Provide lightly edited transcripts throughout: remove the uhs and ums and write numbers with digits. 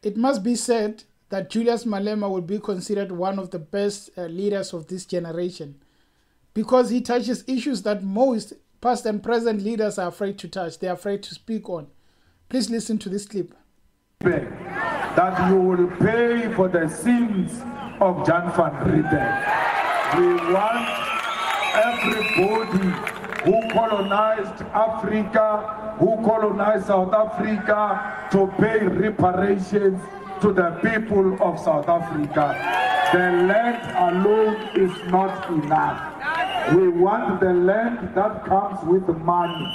It must be said that Julius Malema will be considered one of the best leaders of this generation because he touches issues that most past and present leaders are afraid to touch. They are afraid to speak on. Please listen to this clip. That you will pay for the sins of Jan van Riebeeck. We want everybody who colonized Africa, who colonized South Africa, to pay reparations to the people of South Africa. The land alone is not enough. We want the land that comes with money,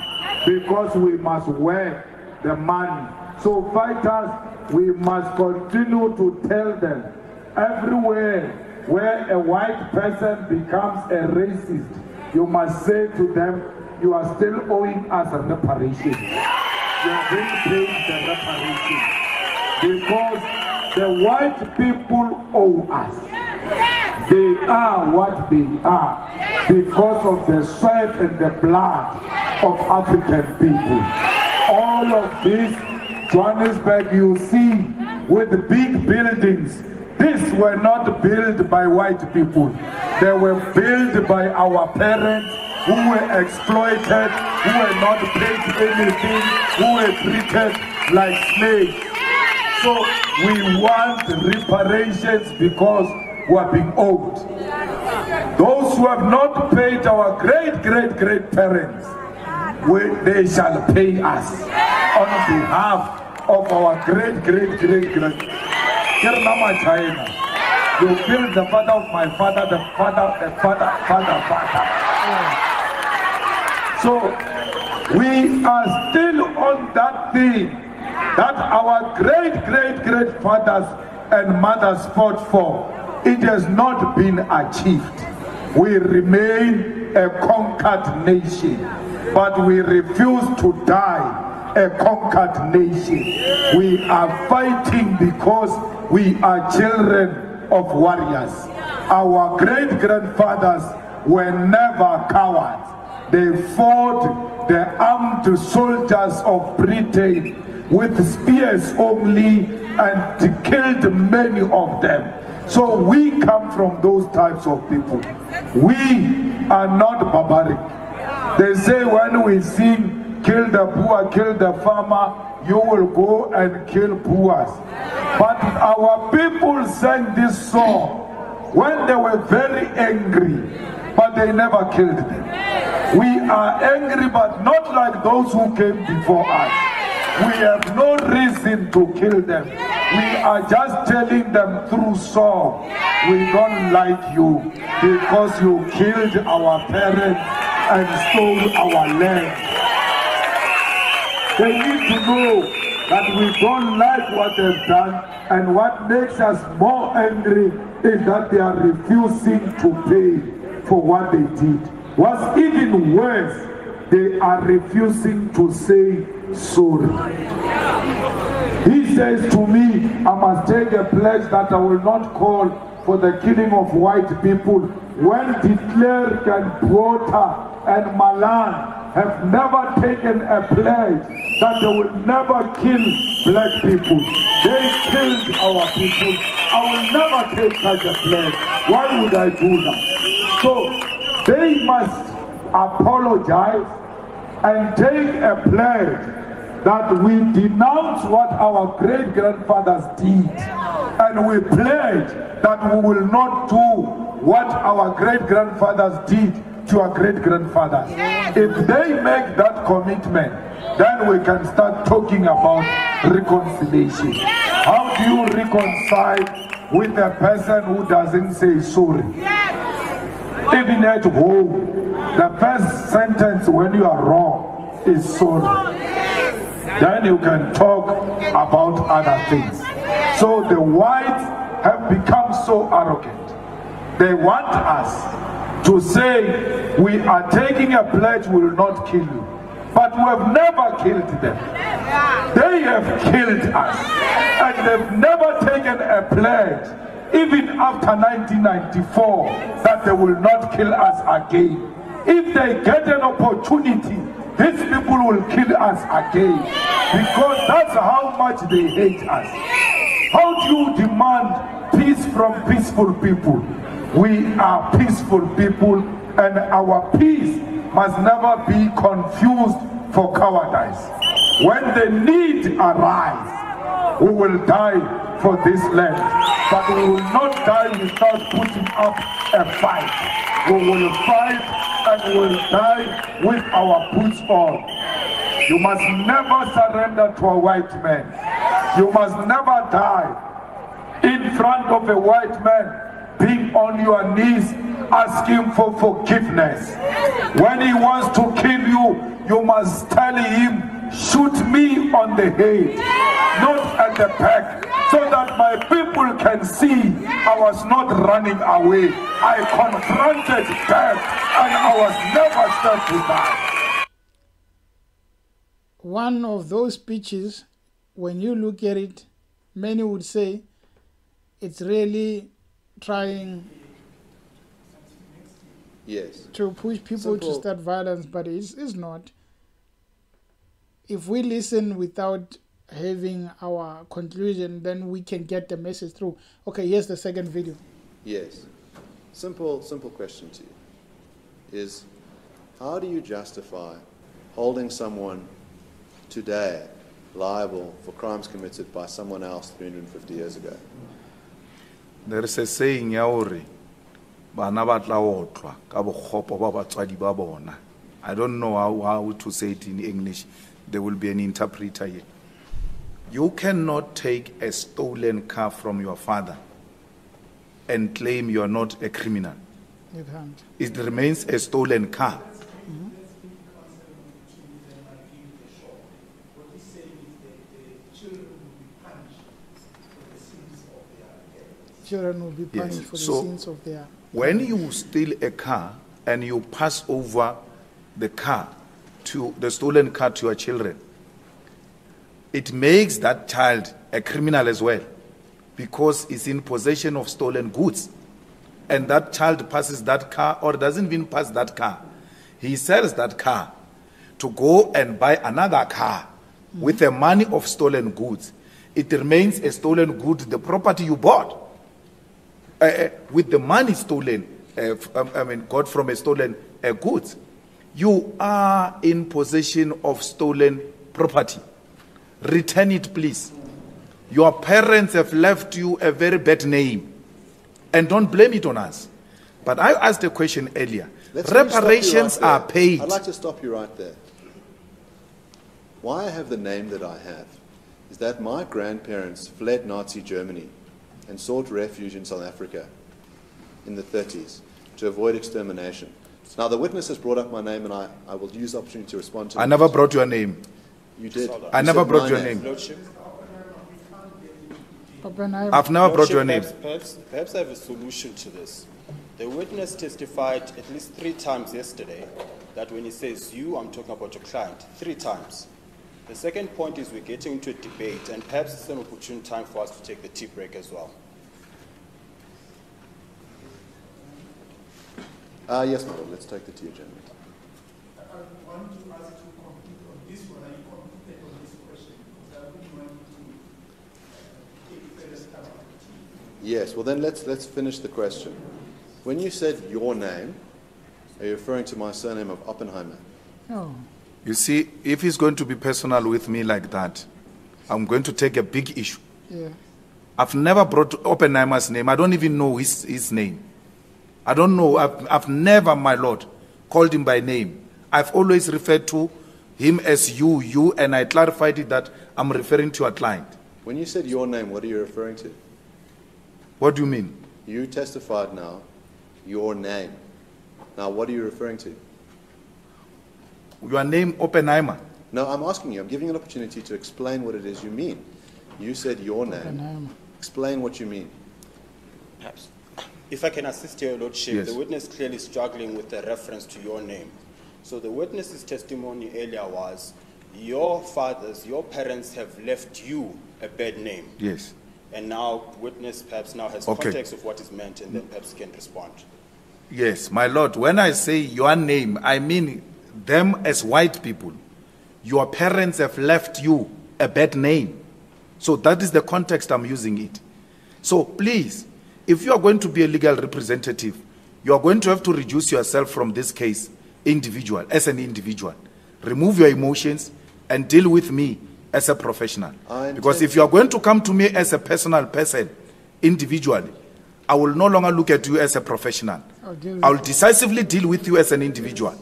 because we must work the money. So fighters, we must continue to tell them, everywhere where a white person becomes a racist, you must say to them, you are still owing us a reparation. You are being paid the reparation. Because the white people owe us. They are what they are because of the sweat and the blood of African people. All of this, Johannesburg, you see, with the big buildings, these were not built by white people. They were built by our parents who were exploited, who were not paid anything, who were treated like slaves. So we want reparations because we are being owed. Those who have not paid our great parents, they shall pay us on behalf of our great. You killed the father of my father, the father. So we are still on that thing that our great fathers and mothers fought for. It has not been achieved. We remain a conquered nation, but we refuse to die a conquered nation. We are fighting because we are children of warriors. Our great-grandfathers were never cowards. They fought the armed soldiers of Britain with spears only and killed many of them. So we come from those types of people. We are not barbaric. They say when we sing, kill the poor, kill the farmer, you will go and kill Boers. But our people sang this song when they were very angry, but they never killed them. We are angry, but not like those who came before us. We have no reason to kill them. We are just telling them through song, we don't like you because you killed our parents and stole our land. They need to know that we don't like what they've done, and what makes us more angry is that they are refusing to pay for what they did. What's even worse, they are refusing to say sorry. He says to me, I must take a pledge that I will not call for the killing of white people, when de Klerk and Botha and Malan have never taken a pledge that they will never kill black people. They killed our people. I will never take such a pledge. Why would I do that? So they must apologize and take a pledge that we denounce what our great-grandfathers did, and we pledge that we will not do what our great-grandfathers did to our great-grandfathers. If they make that commitment, then we can start talking about reconciliation. How do you reconcile with a person who doesn't say sorry? Even at home, the first sentence when you are wrong is sorry. Then you can talk about other things. So the whites have become so arrogant. They want us to say, we are taking a pledge, we will not kill you. But we have never killed them. They have killed us. And they've never taken a pledge, even after 1994, that they will not kill us again. If they get an opportunity, these people will kill us again, because that's how much they hate us. How do you demand peace from peaceful people? We are peaceful people, and our peace must never be confused for cowardice. When the need arises, we will die for this land, but we will not die without putting up a fight. We will fight and we will die with our boots on. You must never surrender to a white man. You must never die in front of a white man, being on your knees, asking for forgiveness. When he wants to kill you, you must tell him, shoot me on the head, not at the back, so that my people can see I was not running away. I confronted death, and I was never scared to die. One of those speeches, when you look at it, many would say it's really trying to push people to start violence, but it's not. If we listen without having our conclusion, then we can get the message through. Okay, here's the second video. Yes. Simple question to you is, how do you justify holding someone today liable for crimes committed by someone else 350 years ago? There is a saying, Yauri, I don't know how to say it in English. There will be an interpreter here. You cannot take a stolen car from your father and claim you are not a criminal. You can't. It remains a stolen car. Children will be punished for the sins of their... When you steal a car and you pass over the car, to the stolen car to your children, it makes that child a criminal as well, because it's in possession of stolen goods. And that child passes that car, or doesn't even pass that car. He sells that car to go and buy another car with the money of stolen goods. It remains a stolen good, the property you bought. With the money stolen, got from a stolen goods. You are in possession of stolen property. Return it, please. Your parents have left you a very bad name. And don't blame it on us. But I asked a question earlier. Reparations are paid. I'd like to stop you right there. Why I have the name that I have is that my grandparents fled Nazi Germany and sought refuge in South Africa in the 30s to avoid extermination. Now, the witness has brought up my name, and I will use the opportunity to respond to it. I never brought your name. You did. I never brought your name. I've never brought your name. Perhaps I have a solution to this. The witness testified at least 3 times yesterday that when he says you, I'm talking about your client, 3 times. The second point is we're getting into a debate, and perhaps it's an opportune time for us to take the tea break as well. Yes, madam. Let's take the tea, gentlemen. I want to ask to complete on this one. Are you completed on this question? Because I wouldn't want to take further stuff. Yes. Well, then let's finish the question. When you said your name, are you referring to my surname of Oppenheimer? No. You see, if he's going to be personal with me like that, I'm going to take a big issue. Yeah. I've never brought Oppenheimer's name. I don't even know his name. I don't know. I've never, my Lord, called him by name. I've always referred to him as you, and I clarified it that I'm referring to a client. When you said your name, what are you referring to? What do you mean? You testified now, your name. Now, what are you referring to? Your name, Oppenheimer. No, I'm asking you. I'm giving you an opportunity to explain what it is you mean. You said your name. Oppenheimer. Explain what you mean. Perhaps. If I can assist your Lordship, Yes. The witness clearly struggling with the reference to your name. So the witness's testimony earlier was, your fathers, your parents have left you a bad name. Yes. And now witness perhaps now has context of what is meant, and then perhaps can respond. Yes, my Lord. When I say your name, I mean them as white people. Your parents have left you a bad name. So that is the context I'm using it. So please, if you are going to be a legal representative, you are going to have to reduce yourself from this case as an individual. Remove your emotions and deal with me as a professional. Because if you are going to come to me as a personal person, individually, I will no longer look at you as a professional. I will decisively deal with you as an individual.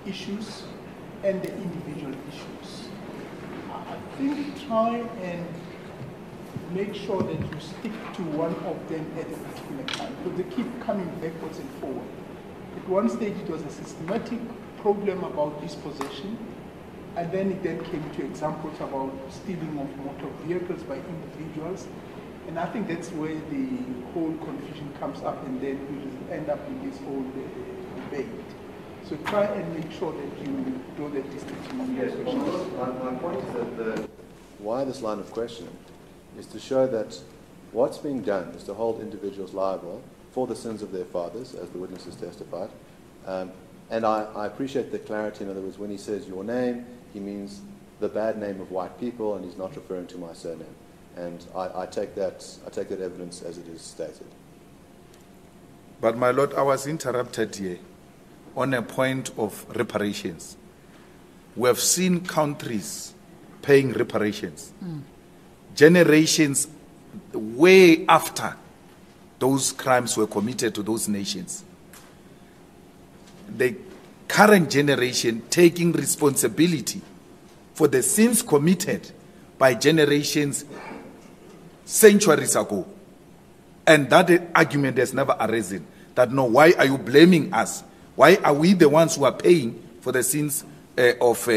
Issues and the individual issues. I think try and make sure that you stick to one of them at a particular time, because they keep coming backwards and forward. At one stage it was a systematic problem about dispossession, and then it then came to examples about stealing of motor vehicles by individuals, and I think that's where the whole confusion comes up, and then we just end up in this whole debate. So try and make sure that you draw that distinction on those questions. My point is that why this line of questioning is to show that what's being done is to hold individuals liable for the sins of their fathers, as the witnesses testified. And I appreciate the clarity. In other words, when he says your name, he means the bad name of white people, and he's not referring to my surname. And I take that evidence as it is stated. But my lord, I was interrupted here on a point of reparations. We have seen countries paying reparations. Generations way after those crimes were committed to those nations. The current generation taking responsibility for the sins committed by generations centuries ago. And that argument has never arisen. That no, why are you blaming us? Why are we the ones who are paying for the sins of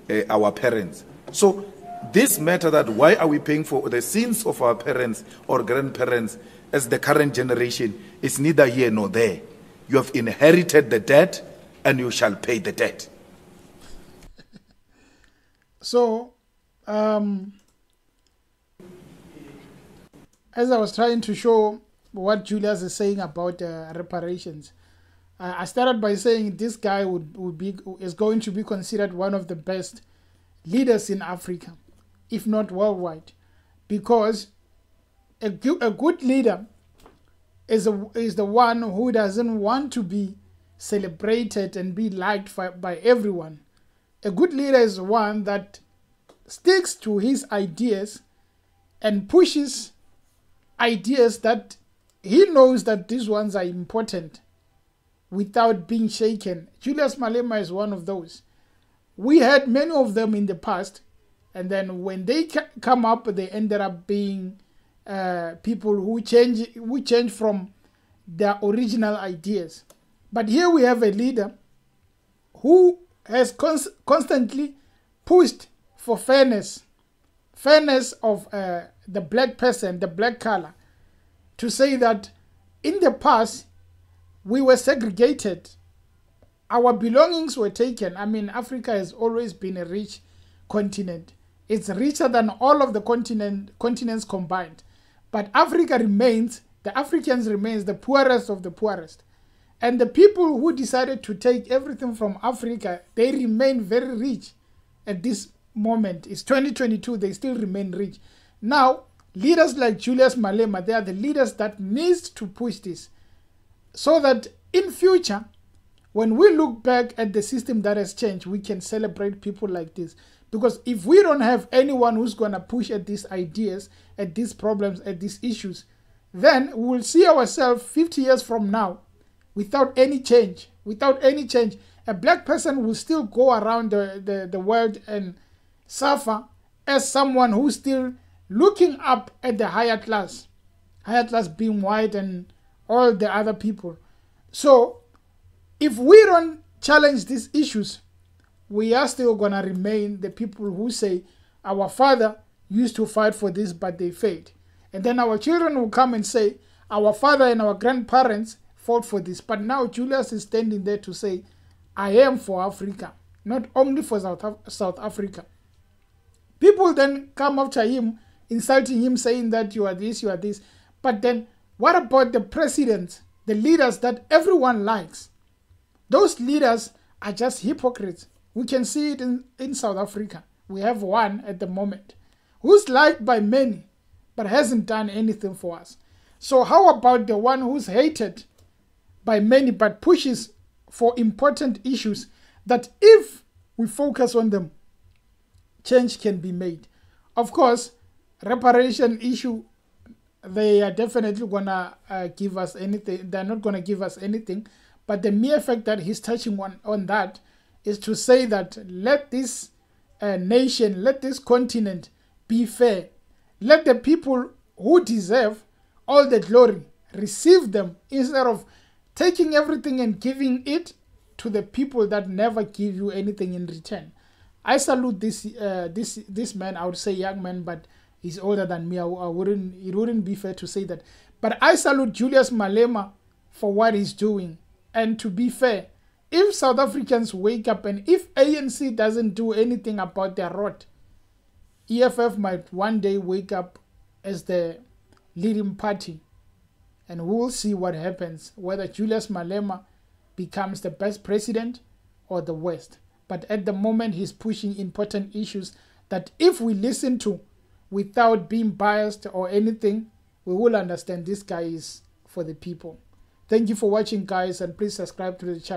our parents? So this matter that why are we paying for the sins of our parents or grandparents as the current generation is neither here nor there. You have inherited the debt and you shall pay the debt. So, as I was trying to show what Julius is saying about reparations, I started by saying this guy is going to be considered one of the best leaders in Africa, if not worldwide, because a good leader is the one who doesn't want to be celebrated and be liked by everyone. A good leader is one that sticks to his ideas and pushes ideas that he knows that these ones are important without being shaken. Julius Malema is one of those. We had many of them in the past, and then when they come up, they ended up being people who change from their original ideas. But here we have a leader who has constantly pushed for fairness of the black person, the black color, to say that in the past we were segregated. Our belongings were taken. I mean, Africa has always been a rich continent. It's richer than all of the continents combined. But Africa remains, the Africans remains the poorest of the poorest. And the people who decided to take everything from Africa, they remain very rich at this moment. It's 2022, they still remain rich. Now, leaders like Julius Malema, they are the leaders that needs to push this, so that in future, when we look back at the system that has changed, we can celebrate people like this. Because if we don't have anyone who's going to push at these ideas, at these problems, at these issues, then we will see ourselves 50 years from now without any change. Without any change. A black person will still go around the world and suffer as someone who's still looking up at the higher class being white and all the other people. So if we don't challenge these issues, we are still going to remain the people who say our father used to fight for this but they failed. And then our children will come and say our father and our grandparents fought for this. But now Julius is standing there to say, I am for Africa, not only for South Africa. People then come after him insulting him, saying that you are this, you are this. But then what about the presidents, the leaders that everyone likes? Those leaders are just hypocrites. We can see it in South Africa. We have one at the moment who's liked by many, but hasn't done anything for us. So how about the one who's hated by many, but pushes for important issues that if we focus on them, change can be made? Of course, reparation issue, they are definitely gonna give us anything. They're not gonna give us anything, but the mere fact that he's touching on that is to say that let this nation, let this continent be fair. Let the people who deserve all the glory receive them, instead of taking everything and giving it to the people that never give you anything in return. I salute this man. I would say young man, but he's older than me. It wouldn't be fair to say that. But I salute Julius Malema for what he's doing. And to be fair, if South Africans wake up and if ANC doesn't do anything about their rot, EFF might one day wake up as the leading party. And we will see what happens, whether Julius Malema becomes the best president or the worst. But at the moment, he's pushing important issues that if we listen to without being biased or anything, we will understand this guy is for the people. Thank you for watching, guys, and please subscribe to the channel.